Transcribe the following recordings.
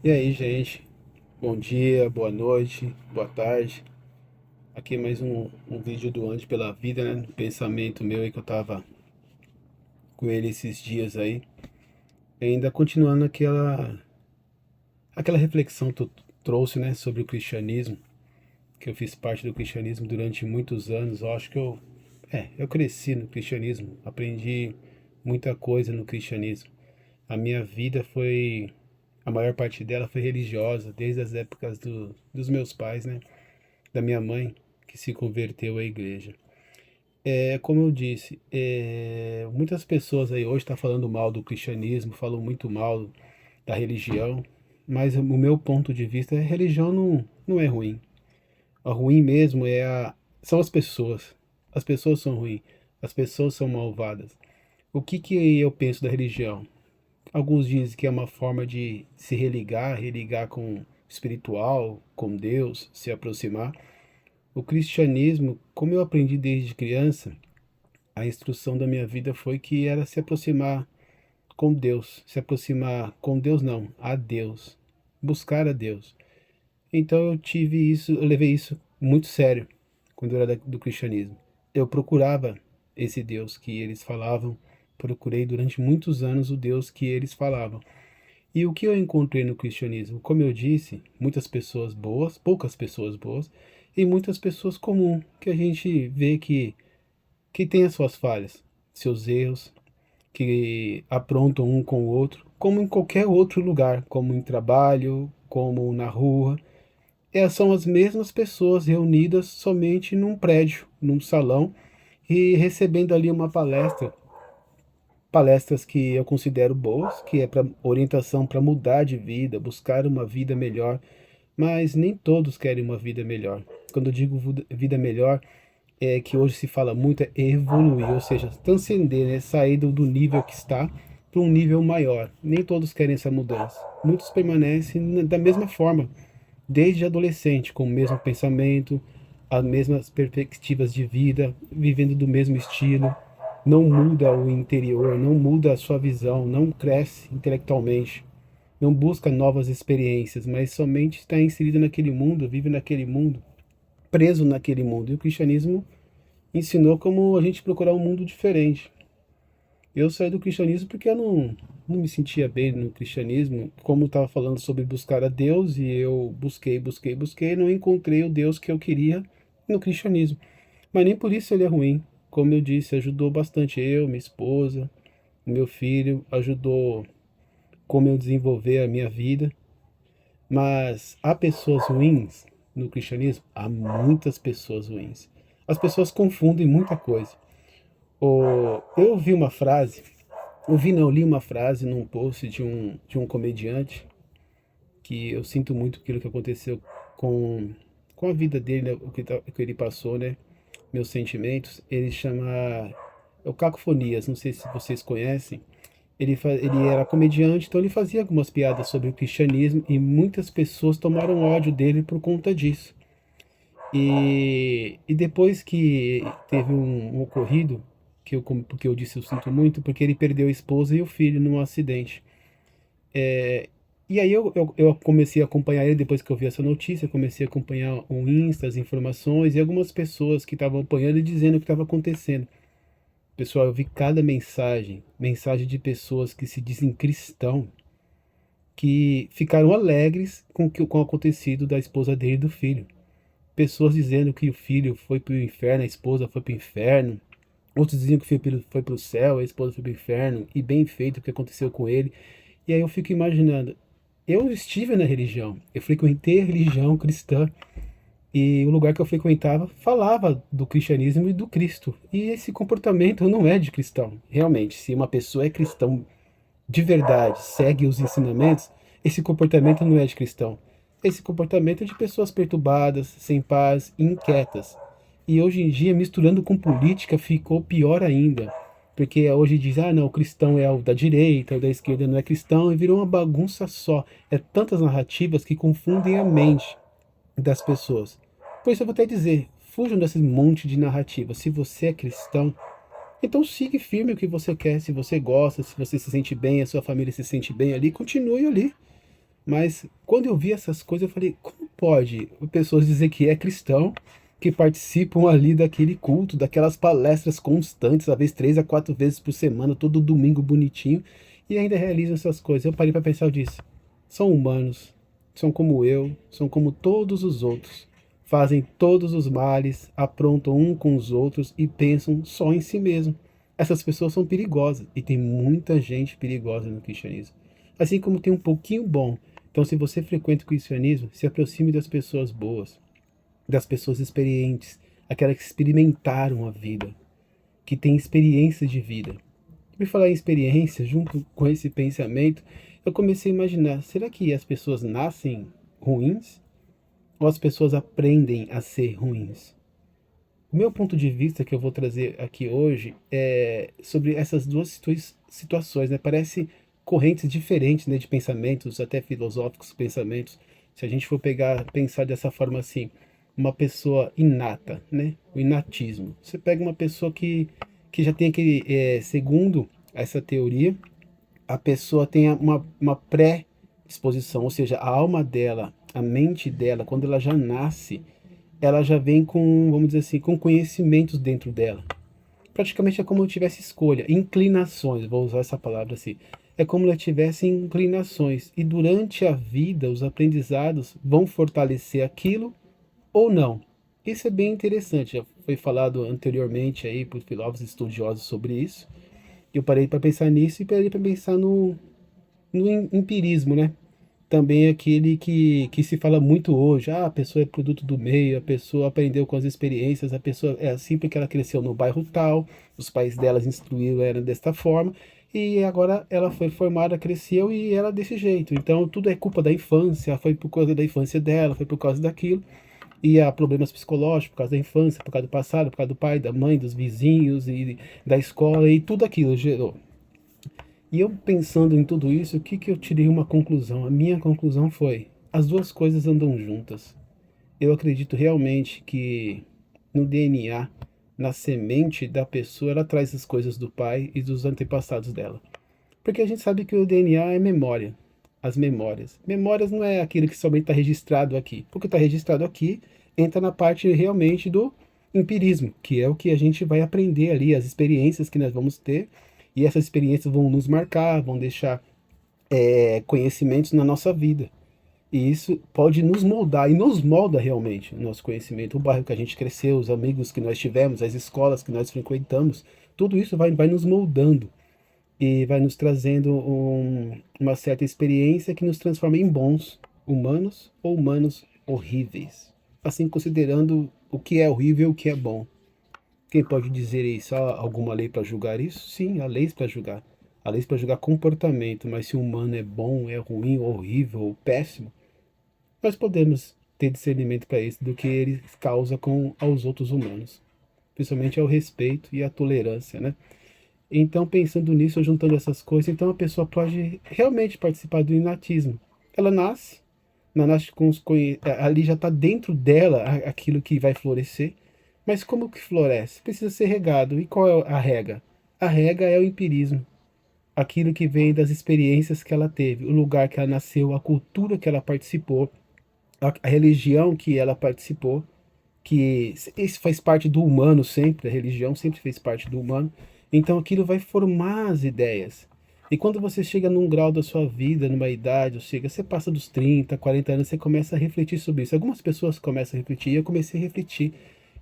E aí, gente? Bom dia, boa noite, boa tarde. Aqui mais um vídeo do Ande pela Vida, né? Um pensamento meu aí que eu tava com ele esses dias aí. E ainda continuando aquela reflexão que eu trouxe, né? Sobre o cristianismo. Que eu fiz parte do cristianismo durante muitos anos. Eu acho que eu cresci no cristianismo. Aprendi muita coisa no cristianismo. A minha vida foi... A maior parte dela foi religiosa, desde as épocas dos meus pais, né? Da minha mãe, que se converteu à igreja. Como eu disse, muitas pessoas aí hoje estão falando mal do cristianismo, falam muito mal da religião, mas o meu ponto de vista é a religião não é ruim. A ruim mesmo são as pessoas. As pessoas são ruins, as pessoas são malvadas. O que eu penso da religião? Alguns dizem que é uma forma de se religar com o espiritual, com Deus, se aproximar. O cristianismo, como eu aprendi desde criança, a instrução da minha vida foi que era se aproximar com Deus. Se aproximar com Deus, não, a Deus. Buscar a Deus. Então eu levei isso muito sério quando eu era do cristianismo. Eu procurava esse Deus que eles falavam, procurei durante muitos anos o Deus que eles falavam. E o que eu encontrei no cristianismo? Como eu disse, muitas pessoas boas, poucas pessoas boas, e muitas pessoas comuns, que a gente vê que tem as suas falhas, seus erros, que aprontam um com o outro, como em qualquer outro lugar, como em trabalho, como na rua. São as mesmas pessoas reunidas somente num prédio, num salão, e recebendo ali uma palestra, palestras que eu considero boas, que é para orientação para mudar de vida, buscar uma vida melhor, mas nem todos querem uma vida melhor. Quando eu digo vida melhor, que hoje se fala muito é evoluir, ou seja, transcender, né? Sair do nível que está para um nível maior. Nem todos querem essa mudança. Muitos permanecem da mesma forma, desde adolescente, com o mesmo pensamento, as mesmas perspectivas de vida, vivendo do mesmo estilo. Não muda o interior, não muda a sua visão, não cresce intelectualmente, não busca novas experiências, mas somente está inserido naquele mundo, vive naquele mundo, preso naquele mundo. E o cristianismo ensinou como a gente procurar um mundo diferente. Eu saí do cristianismo porque eu não me sentia bem no cristianismo, como estava falando sobre buscar a Deus, e eu busquei, não encontrei o Deus que eu queria no cristianismo. Mas nem por isso ele é ruim. Como eu disse, ajudou bastante eu, minha esposa, meu filho, ajudou como eu desenvolver a minha vida. Mas há pessoas ruins no cristianismo? Há muitas pessoas ruins. As pessoas confundem muita coisa. Eu ouvi uma frase, ouvi não, li uma frase num post de um comediante, que eu sinto muito aquilo que aconteceu com a vida dele, né, o que ele passou, né? Meus sentimentos. Ele chama o Cacofonias, não sei se vocês conhecem. Ele era comediante, então ele fazia algumas piadas sobre o cristianismo e muitas pessoas tomaram ódio dele por conta disso. E depois que teve um ocorrido, porque eu disse eu sinto muito, porque ele perdeu a esposa e o filho num acidente. E aí eu comecei a acompanhar ele depois que eu vi essa notícia, comecei a acompanhar o Insta, as informações e algumas pessoas que estavam apanhando e dizendo o que estava acontecendo. Pessoal, eu vi cada mensagem de pessoas que se dizem cristão, que ficaram alegres com o acontecido da esposa dele e do filho. Pessoas dizendo que o filho foi para o inferno, a esposa foi para o inferno. Outros diziam que o filho foi para o céu, a esposa foi para o inferno. E bem feito o que aconteceu com ele. E aí eu fico imaginando, eu estive na religião, eu frequentei a religião cristã. E o lugar que eu frequentava falava do cristianismo e do Cristo. E esse comportamento não é de cristão. Realmente, se uma pessoa é cristão de verdade, segue os ensinamentos, esse comportamento não é de cristão. Esse comportamento é de pessoas perturbadas, sem paz, inquietas. E hoje em dia, misturando com política, ficou pior ainda. Porque hoje diz, ah não, o cristão é o da direita, o da esquerda não é cristão, e virou uma bagunça só. É tantas narrativas que confundem a mente das pessoas. Por isso eu vou até dizer, fujam desse monte de narrativa. Se você é cristão, então siga firme o que você quer, se você gosta, se você se sente bem, a sua família se sente bem ali, continue ali. Mas quando eu vi essas coisas, eu falei, como pode pessoas dizer que é cristão, que participam ali daquele culto, daquelas palestras constantes, às vezes 3 a 4 vezes por semana, todo domingo bonitinho, e ainda realizam essas coisas. Eu parei para pensar disso. São humanos, são como eu, são como todos os outros. Fazem todos os males, aprontam um com os outros e pensam só em si mesmo. Essas pessoas são perigosas e tem muita gente perigosa no cristianismo. Assim como tem um pouquinho bom. Então, se você frequenta o cristianismo, se aproxime das pessoas boas, das pessoas experientes, aquelas que experimentaram a vida, que têm experiência de vida. Me falar em experiência, junto com esse pensamento, eu comecei a imaginar, será que as pessoas nascem ruins ou as pessoas aprendem a ser ruins? O meu ponto de vista que eu vou trazer aqui hoje é sobre essas duas situações, né? Parece correntes diferentes, né, de pensamentos, até filosóficos pensamentos. Se a gente for pensar dessa forma assim, uma pessoa inata, né? O inatismo. Você pega uma pessoa que já tem aquele, segundo essa teoria, a pessoa tem uma pré-disposição, ou seja, a alma dela, a mente dela, quando ela já nasce, ela já vem com, vamos dizer assim, com conhecimentos dentro dela. Praticamente é como eu tivesse escolha, inclinações, vou usar essa palavra assim. É como ela tivesse inclinações. E durante a vida, os aprendizados vão fortalecer aquilo ou não. Isso é bem interessante, já foi falado anteriormente aí por filósofos estudiosos sobre isso. Eu parei para pensar nisso e parei para pensar no empirismo, né? Também é aquele que se fala muito hoje. Ah, a pessoa é produto do meio, a pessoa aprendeu com as experiências, a pessoa é assim porque ela cresceu no bairro tal, os pais delas instruíram ela desta forma, e agora ela foi formada, cresceu e ela desse jeito. Então tudo é culpa da infância, foi por causa da infância dela, foi por causa daquilo. E há problemas psicológicos por causa da infância, por causa do passado, por causa do pai, da mãe, dos vizinhos e da escola, e tudo aquilo gerou. E eu pensando em tudo isso, o que que eu tirei uma conclusão? A minha conclusão foi: as duas coisas andam juntas. Eu acredito realmente que no DNA, na semente da pessoa, ela traz as coisas do pai e dos antepassados dela. Porque a gente sabe que o DNA é memória, as memórias. Memórias não é aquilo que somente está registrado aqui. O que está registrado aqui entra na parte realmente do empirismo, que é o que a gente vai aprender ali, as experiências que nós vamos ter, e essas experiências vão nos marcar, vão deixar conhecimentos na nossa vida. E isso pode nos moldar, e nos molda realmente o nosso conhecimento, o bairro que a gente cresceu, os amigos que nós tivemos, as escolas que nós frequentamos, tudo isso vai nos moldando e vai nos trazendo uma certa experiência que nos transforma em bons humanos ou humanos horríveis. Assim, considerando o que é horrível e o que é bom. Quem pode dizer isso? Há alguma lei para julgar isso? Sim, há leis para julgar. Há leis para julgar comportamento, mas se o humano é bom, é ruim, horrível ou péssimo, nós podemos ter discernimento para isso do que ele causa com aos outros humanos. Principalmente ao respeito e à tolerância, né? Então, pensando nisso, juntando essas coisas, então a pessoa pode realmente participar do inatismo. Ela nasce com ali já está dentro dela aquilo que vai florescer. Mas como que floresce? Precisa ser regado. E qual é a rega? A rega é o empirismo. Aquilo que vem das experiências que ela teve, o lugar que ela nasceu, a cultura que ela participou, a religião que ela participou, que isso faz parte do humano sempre, a religião sempre fez parte do humano. Então aquilo vai formar as ideias. E quando você chega num grau da sua vida, numa idade, ou chega, você passa dos 30, 40 anos, você começa a refletir sobre isso. Algumas pessoas começam a refletir, e eu comecei a refletir.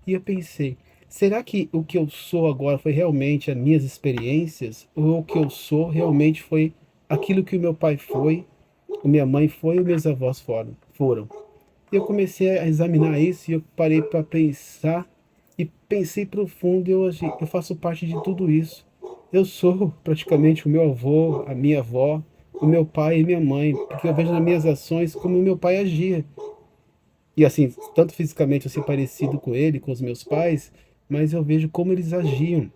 E eu pensei, será que o que eu sou agora foi realmente as minhas experiências? Ou o que eu sou realmente foi aquilo que o meu pai foi, a minha mãe foi e os meus avós foram? E eu comecei a examinar isso e eu parei para pensar e pensei profundo. Eu faço parte de tudo isso. Eu sou praticamente o meu avô, a minha avó, o meu pai e minha mãe, porque eu vejo nas minhas ações como o meu pai agia. E assim, tanto fisicamente eu ser parecido com ele, com os meus pais, mas eu vejo como eles agiam.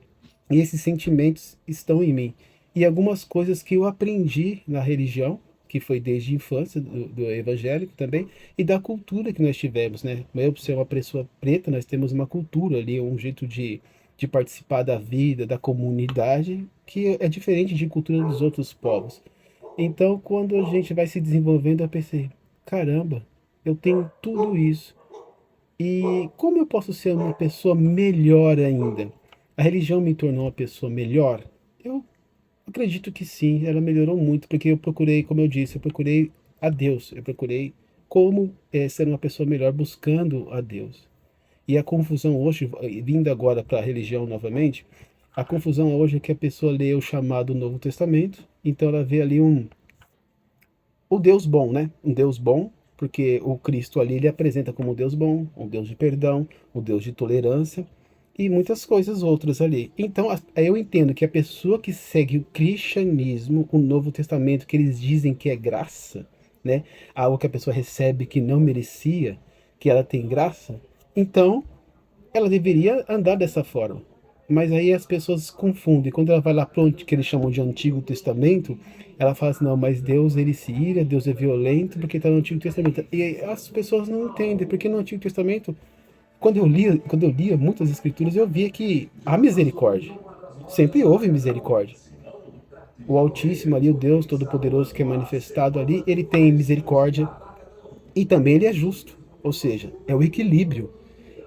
E esses sentimentos estão em mim. E algumas coisas que eu aprendi na religião, que foi desde a infância, do evangélico também, e da cultura que nós tivemos, né? Eu, por ser uma pessoa preta, nós temos uma cultura ali, um jeito de participar da vida, da comunidade, que é diferente de cultura dos outros povos. Então, quando a gente vai se desenvolvendo, eu pensei, caramba, eu tenho tudo isso. E como eu posso ser uma pessoa melhor ainda? A religião me tornou uma pessoa melhor? Eu acredito que sim, ela melhorou muito, porque eu procurei, como eu disse, eu procurei a Deus, eu procurei como ser uma pessoa melhor buscando a Deus. E a confusão hoje, vindo agora para a religião novamente, a confusão hoje é que a pessoa lê o chamado Novo Testamento, então ela vê ali o Deus bom, né? Um Deus bom, porque o Cristo ali ele apresenta como um Deus bom, um Deus de perdão, um Deus de tolerância e muitas coisas outras ali. Então eu entendo que a pessoa que segue o cristianismo, o Novo Testamento, que eles dizem que é graça, né? Algo que a pessoa recebe que não merecia, que ela tem graça, então ela deveria andar dessa forma. Mas aí as pessoas confundem. Quando ela vai lá para onde que eles chamam de Antigo Testamento, ela fala assim, não, mas Deus ele se ira, Deus é violento porque está no Antigo Testamento. E as pessoas não entendem, porque no Antigo Testamento, quando eu lia muitas escrituras, eu via que há misericórdia. Sempre houve misericórdia. O Altíssimo ali, o Deus Todo-Poderoso que é manifestado ali, ele tem misericórdia e também ele é justo. Ou seja, é o equilíbrio.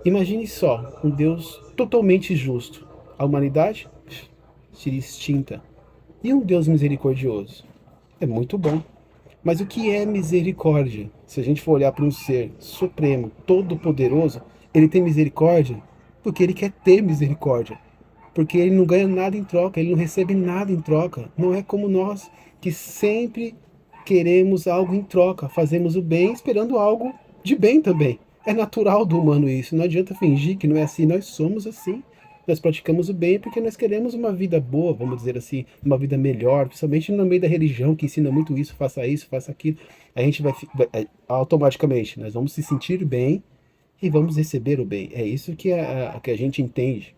Imagine só, um Deus totalmente justo. A humanidade seria extinta. E um Deus misericordioso? É muito bom. Mas o que é misericórdia? Se a gente for olhar para um ser supremo, todo-poderoso, ele tem misericórdia porque ele quer ter misericórdia. Porque ele não ganha nada em troca, ele não recebe nada em troca. Não é como nós, que sempre queremos algo em troca. Fazemos o bem esperando algo de bem também. É natural do humano isso. Não adianta fingir que não é assim. Nós somos assim. Nós praticamos o bem porque nós queremos uma vida boa, vamos dizer assim, uma vida melhor, principalmente no meio da religião que ensina muito isso, faça aquilo. A gente automaticamente, nós vamos se sentir bem e vamos receber o bem. É isso que a gente entende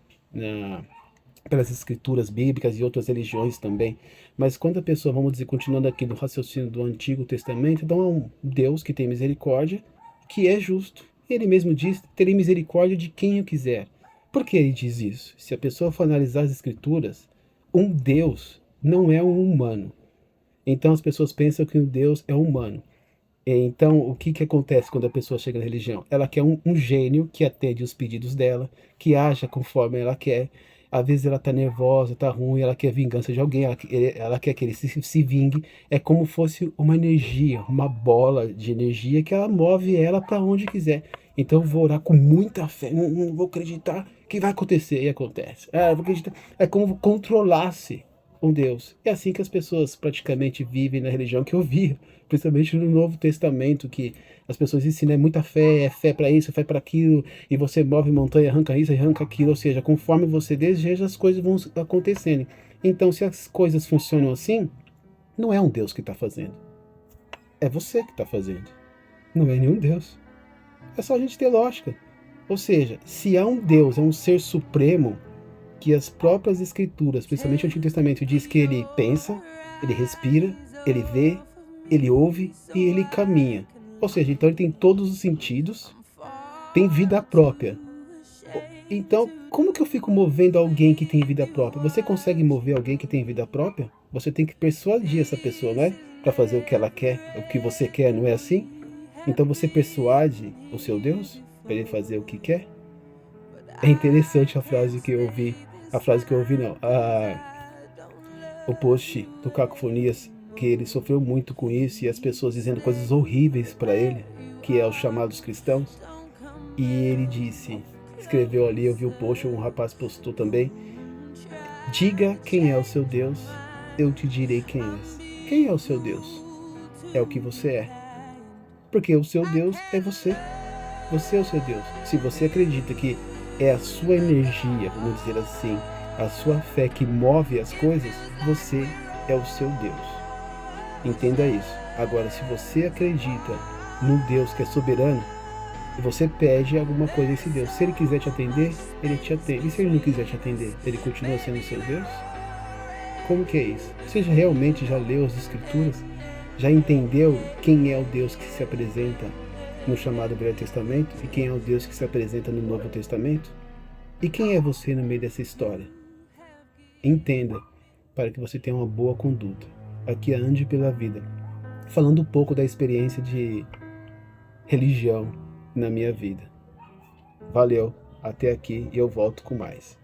pelas escrituras bíblicas e outras religiões também. Mas quando a pessoa, vamos dizer, continuando aqui no raciocínio do Antigo Testamento, então é um Deus que tem misericórdia, que é justo. Ele mesmo diz, terei misericórdia de quem eu quiser. Por que ele diz isso? Se a pessoa for analisar as escrituras, um Deus não é um humano. Então as pessoas pensam que um Deus é humano. Então, o que acontece quando a pessoa chega na religião? Ela quer um gênio que atende os pedidos dela, que haja conforme ela quer. Às vezes ela está nervosa, está ruim, ela quer vingança de alguém, ela quer que ele se vingue. É como fosse uma energia, uma bola de energia que ela move ela para onde quiser. Então eu vou orar com muita fé, não vou acreditar que vai acontecer, e acontece. Eu vou acreditar. É como controlasse um Deus. É assim que as pessoas praticamente vivem na religião que eu vi, principalmente no Novo Testamento, que as pessoas ensinam muita fé, é fé para isso, fé para aquilo, e você move montanha, arranca isso, arranca aquilo, ou seja, conforme você deseja, as coisas vão acontecendo. Então, se as coisas funcionam assim, não é um Deus que está fazendo, é você que está fazendo, não é nenhum Deus. É só a gente ter lógica. Ou seja, se há um Deus, é um ser supremo, que as próprias escrituras, principalmente o Antigo Testamento, diz que ele pensa, ele respira, ele vê, ele ouve e ele caminha. Ou seja, então ele tem todos os sentidos, tem vida própria. Então, como que eu fico movendo alguém que tem vida própria? Você consegue mover alguém que tem vida própria? Você tem que persuadir essa pessoa, não é? Para fazer o que ela quer, o que você quer, não é assim? Então você persuade o seu Deus para ele fazer o que quer? É interessante a frase que eu ouvi não, o post do Cacofonias, que ele sofreu muito com isso e as pessoas dizendo coisas horríveis para ele, que é os chamados cristãos. E ele disse, escreveu ali, eu vi o post, um rapaz postou também, diga quem é o seu Deus, eu te direi quem és. Quem é o seu Deus? É o que você é. Porque o seu Deus é você. Você é o seu Deus. Se você acredita que é a sua energia, vamos dizer assim, a sua fé que move as coisas, você é o seu Deus. Entenda isso. Agora, se você acredita num Deus que é soberano, você pede alguma coisa a esse Deus. Se ele quiser te atender, ele te atende. E se ele não quiser te atender, ele continua sendo o seu Deus? Como que é isso? Você realmente já leu as Escrituras? Já entendeu quem é o Deus que se apresenta no chamado Velho Testamento e quem é o Deus que se apresenta no Novo Testamento? E quem é você no meio dessa história? Entenda, para que você tenha uma boa conduta. aqui a Ande pela Vida, falando um pouco da experiência de religião na minha vida. Valeu, até aqui e eu volto com mais.